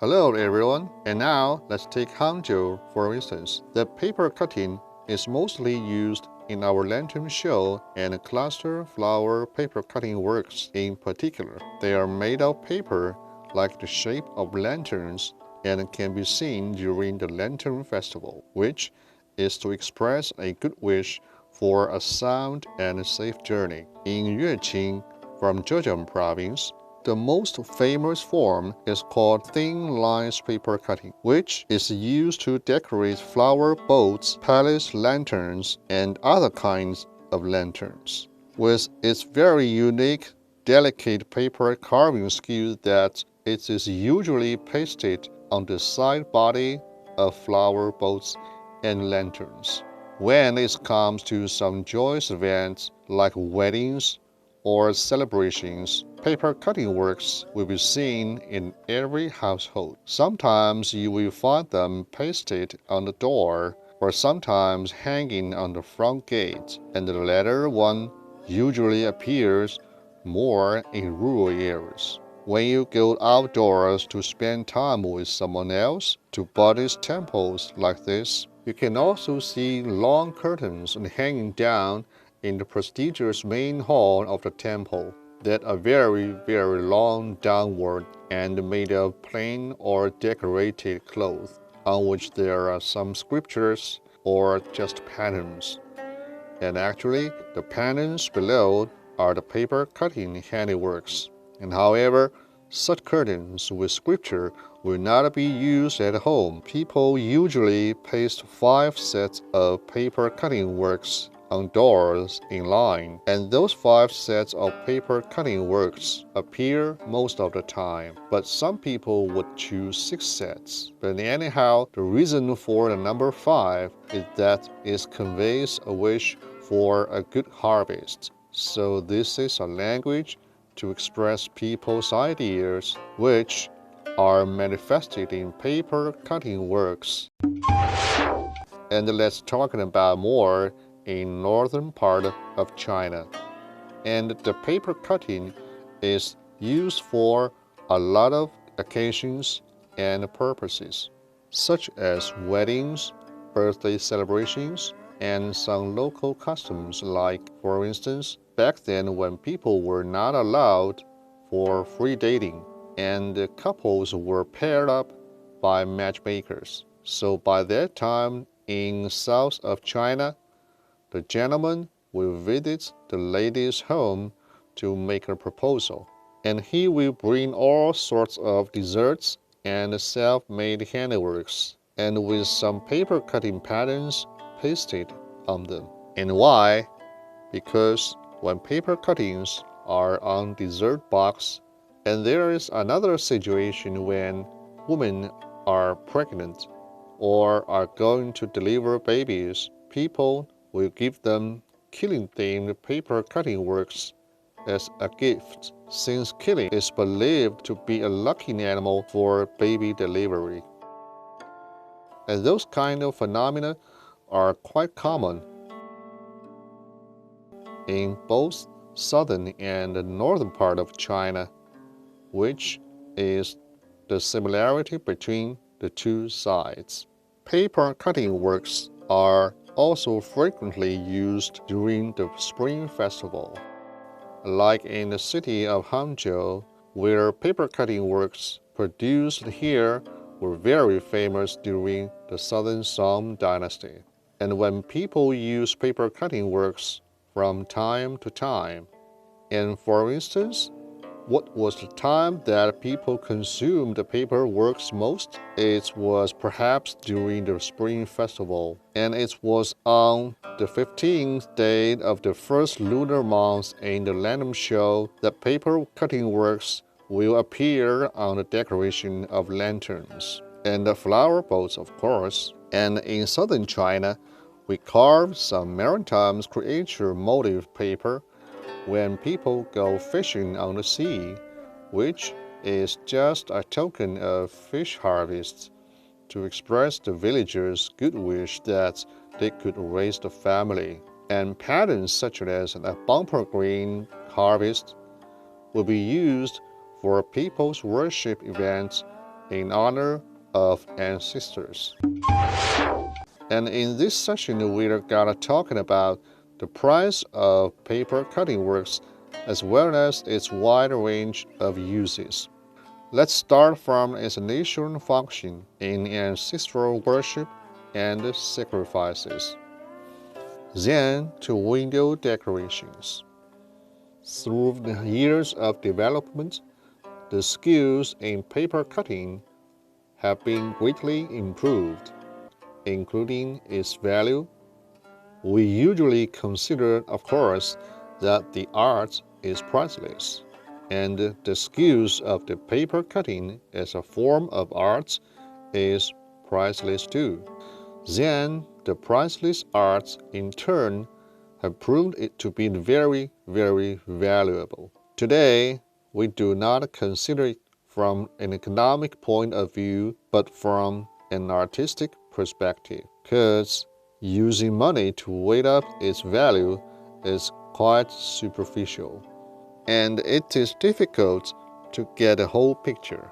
Hello everyone, and now let's take Hangzhou for instance. The paper cutting is mostly used in our lantern show and cluster flower paper cutting works in particular. They are made of paper like the shape of lanterns and can be seen during the Lantern Festival, which is to express a good wish for a sound and safe journey. In Yueqing, from Zhejiang province, the most famous form is called thin lines paper cutting, which is used to decorate flower boats, palace lanterns, and other kinds of lanterns. With its very unique, delicate paper carving skill that it is usually pasted on the side body of flower boats and lanterns. When it comes to some joyous events like weddings or celebrations, paper cutting works will be seen in every household. Sometimes you will find them pasted on the door or sometimes hanging on the front gate, and the latter one usually appears more in rural areas. When you go outdoors to spend time with someone else to Buddhist temples like this, you can also see long curtains hanging down in the prestigious main hall of the temple that are very long downward and made of plain or decorated cloth, on which there are some scriptures or just patterns. And actually, the patterns below are the paper cutting handiworks. And however, such curtains with scripture will not be used at home. People usually paste 5 sets of paper cutting works on doors in line, and those 5 sets of paper cutting works appear most of the time, but some people would choose 6 sets. But anyhow, the reason for the number 5 is that it conveys a wish for a good harvest. So this is a language to express people's ideas, which are manifested in paper cutting works. And let's talk about more in northern part of China. And the paper cutting is used for a lot of occasions and purposes, such as weddings, birthday celebrations, and some local customs like, for instance, back then when people were not allowed for free dating and the couples were paired up by matchmakers. So by that time in south of China, the gentleman will visit the lady's home to make a proposal, and he will bring all sorts of desserts and self-made handiworks, and with some paper cutting patterns pasted on them. And why? Because when paper cuttings are on dessert box, and there is another situation when women are pregnant or are going to deliver babies, people will give them killing-themed paper cutting works as a gift, since killing is believed to be a lucky animal for baby delivery. And those kind of phenomena are quite common in both southern and northern part of China, which is the similarity between the two sides. Paper cutting works are also frequently used during the Spring Festival, like in the city of Hangzhou, where paper cutting works produced here were very famous during the Southern Song dynasty. And when people use paper cutting works from time to time, and for instance, what was the time that people consumed the paper works most? It was perhaps during the Spring Festival, and it was on the 15th day of the first lunar month in the lantern show that paper cutting works will appear on the decoration of lanterns and the flower boats, of course. And in southern China, we carved some maritime creature motif paper when people go fishing on the sea, which is just a token of fish harvest to express the villagers' good wish that they could raise the family. And patterns such as a bumper grain harvest will be used for people's worship events in honor of ancestors. And in this session, we're gonna talking about the price of paper cutting works as well as its wide range of uses. Let's start from its initial function in ancestral worship and sacrifices. Then to window decorations. Through the years of development, the skills in paper cutting have been greatly improved, including its value. We usually consider, of course, that the art is priceless, and the skills of the paper cutting as a form of art is priceless too. Then the priceless arts in turn have proved it to be very, very valuable. Today, we do not consider it from an economic point of view, but from an artistic perspective, because using money to weight up its value is quite superficial, and it is difficult to get a whole picture.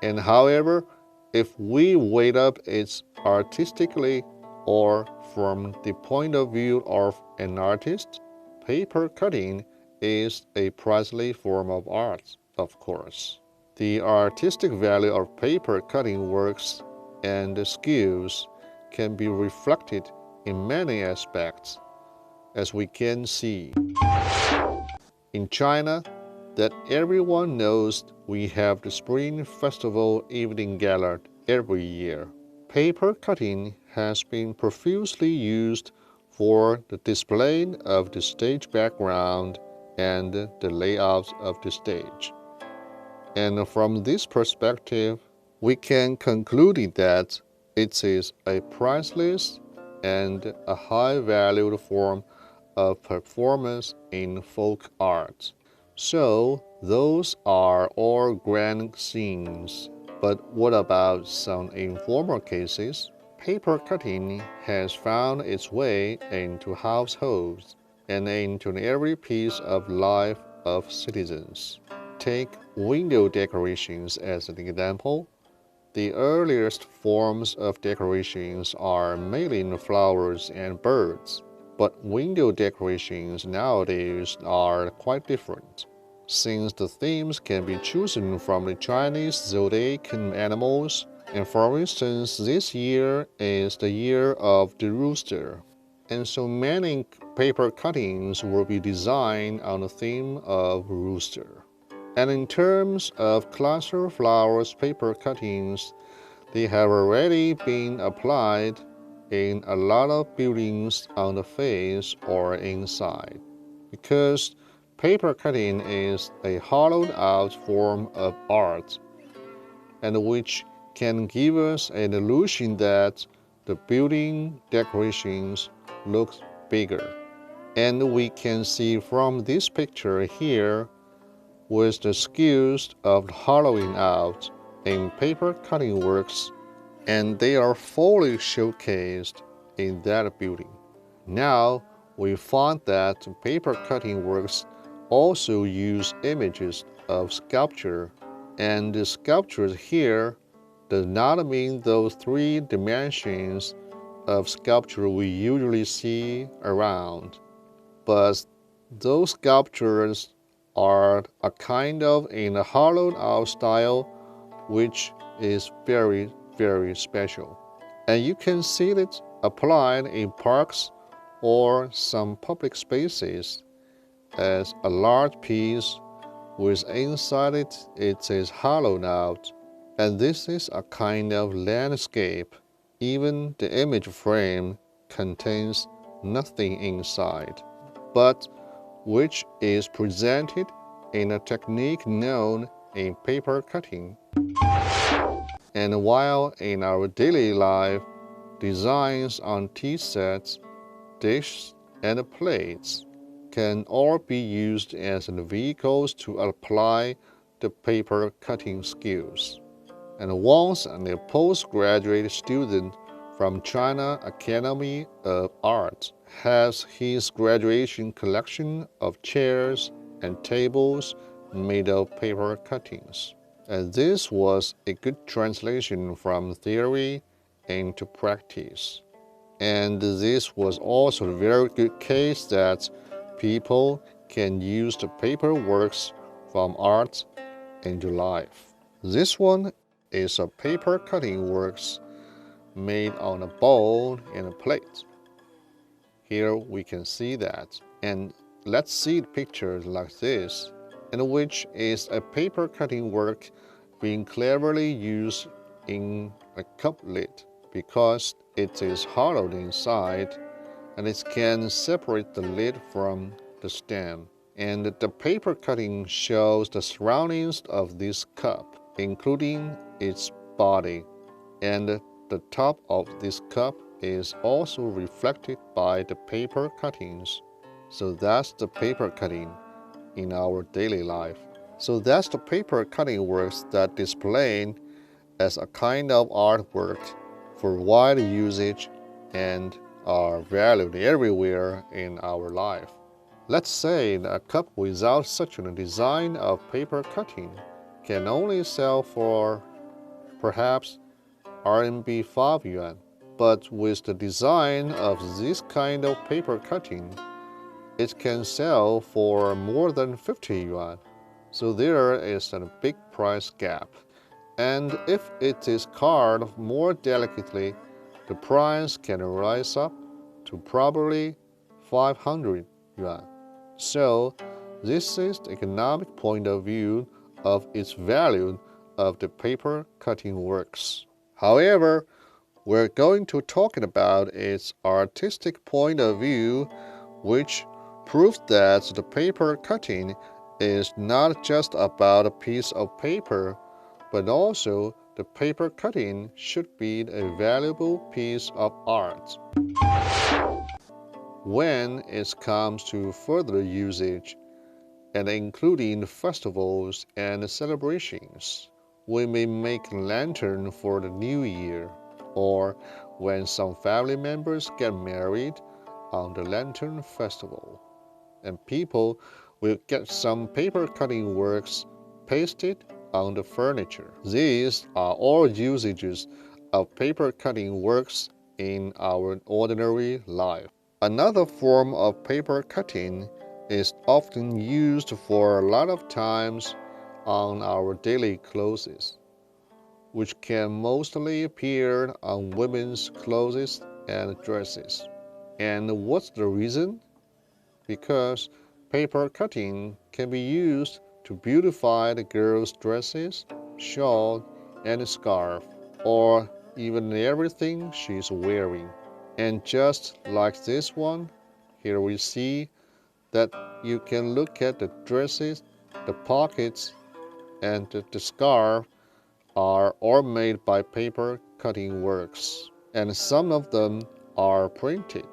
And however, if we weight up it artistically or from the point of view of an artist, paper cutting is a priceless form of art, of course. The artistic value of paper cutting works and skills can be reflected in many aspects, as we can see. In China, that everyone knows, we have the Spring Festival Evening Gala every year. Paper cutting has been profusely used for the display of the stage background and the layout of the stage. And from this perspective, we can conclude that it is a priceless and a high-valued form of performance in folk art. So, those are all grand scenes. But what about some informal cases? Paper cutting has found its way into households and into every piece of life of citizens. Take window decorations as an example. The earliest forms of decorations are mainly in flowers and birds, but window decorations nowadays are quite different, since the themes can be chosen from the Chinese zodiac animals. And for instance, this year is the year of the rooster, and so many paper cuttings will be designed on the theme of rooster. And in terms of cluster flowers paper cuttings, they have already been applied in a lot of buildings on the face or inside, because paper cutting is a hollowed out form of art, and which can give us an illusion that the building decorations look bigger. And we can see from this picture here, with the skills of hollowing out in paper cutting works, and they are fully showcased in that building. Now, we found that paper cutting works also use images of sculpture, and the sculptures here does not mean those three dimensions of sculpture we usually see around, but those sculptures are a kind of in a hollowed out style, which is very, very special. And you can see it applied in parks or some public spaces as a large piece with inside it is hollowed out. And this is a kind of landscape. Even the image frame contains nothing inside, but which is presented in a technique known in paper cutting. And while in our daily life, designs on tea sets, dishes, and plates can all be used as vehicles to apply the paper cutting skills. And once a postgraduate student from China Academy of Art has his graduation collection of chairs and tables made of paper cuttings. And this was a good translation from theory into practice. And this was also a very good case that people can use the paper works from art into life. This one is a paper cutting works made on a bowl and a plate. Here we can see that. And let's see pictures like this, in which is a paper cutting work being cleverly used in a cup lid because it is hollowed inside and it can separate the lid from the stem. And the paper cutting shows the surroundings of this cup, including its body. And the top of this cup is also reflected by the paper cuttings. So that's the paper cutting in our daily life. So that's the paper cutting works that displayed as a kind of artwork for wide usage and are valued everywhere in our life. Let's say that a cup without such a design of paper cutting can only sell for perhaps RMB 5 yuan. But with the design of this kind of paper cutting, it can sell for more than 50 yuan. So there is a big price gap. And if it is carved more delicately, the price can rise up to probably 500 yuan. So this is the economic point of view of its value of the paper cutting works. However, we're going to talk about its artistic point of view, which proves that the paper cutting is not just about a piece of paper, but also the paper cutting should be a valuable piece of art. When it comes to further usage, and including festivals and celebrations, we may make a lantern for the new year, or when some family members get married on the lantern festival. And people will get some paper cutting works pasted on the furniture. These are all usages of paper cutting works in our ordinary life. Another form of paper cutting is often used for a lot of times on our daily clothes, which can mostly appear on women's clothes and dresses. And what's the reason? Because paper cutting can be used to beautify the girl's dresses, shawl, and scarf, or even everything she's wearing. And just like this one, here we see that you can look at the dresses, the pockets, and the scarf are all made by paper cutting works. And some of them are printed,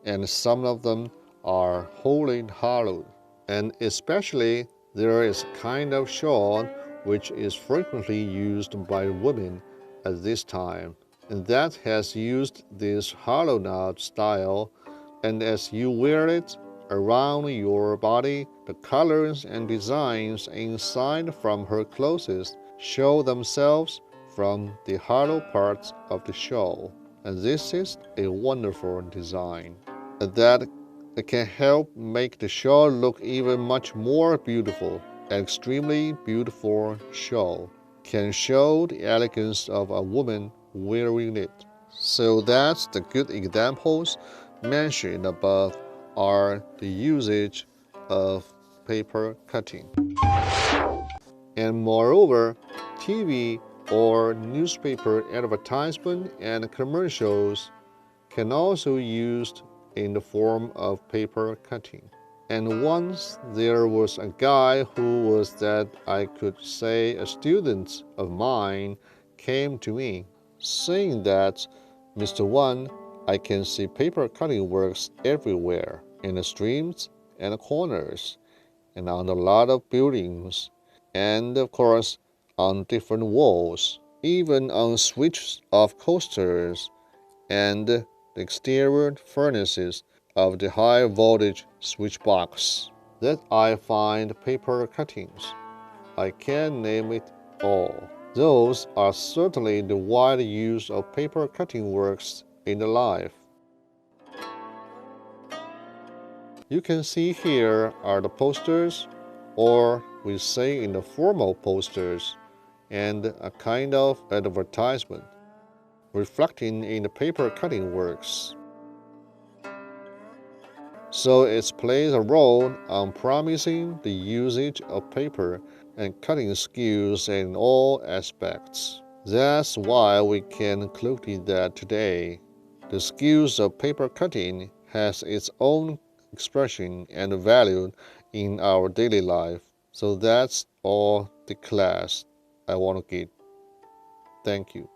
and some of them are wholly hollowed. And especially there is a kind of shawl which is frequently used by women at this time, and that has used this hollowed out style, and as you wear it around your body, the colors and designs inside from her clothes show themselves from the hollow parts of the shawl. And this is a wonderful design that can help make the shawl look even much more beautiful. An extremely beautiful shawl can show the elegance of a woman wearing it. So that's the good examples mentioned above are the usage of paper cutting. And moreover, TV or newspaper advertisement and commercials can also be used in the form of paper cutting. And once there was a guy who was that I could say a student of mine came to me saying that, Mr. Wan, I can see paper cutting works everywhere, in the streets and the corners, and on a lot of buildings, and of course on different walls, even on switches of coasters and the exterior furnaces of the high voltage switch box. That I find paper cuttings I can't name it all. Those are certainly the wide use of paper cutting works in the life. You can see here are the posters, or we say in the formal posters, and a kind of advertisement, reflecting in the paper cutting works. So it plays a role on promising the usage of paper and cutting skills in all aspects. That's why we can conclude that today, the skills of paper cutting has its own expression and value in our daily life. So that's all the class I want to give. Thank you.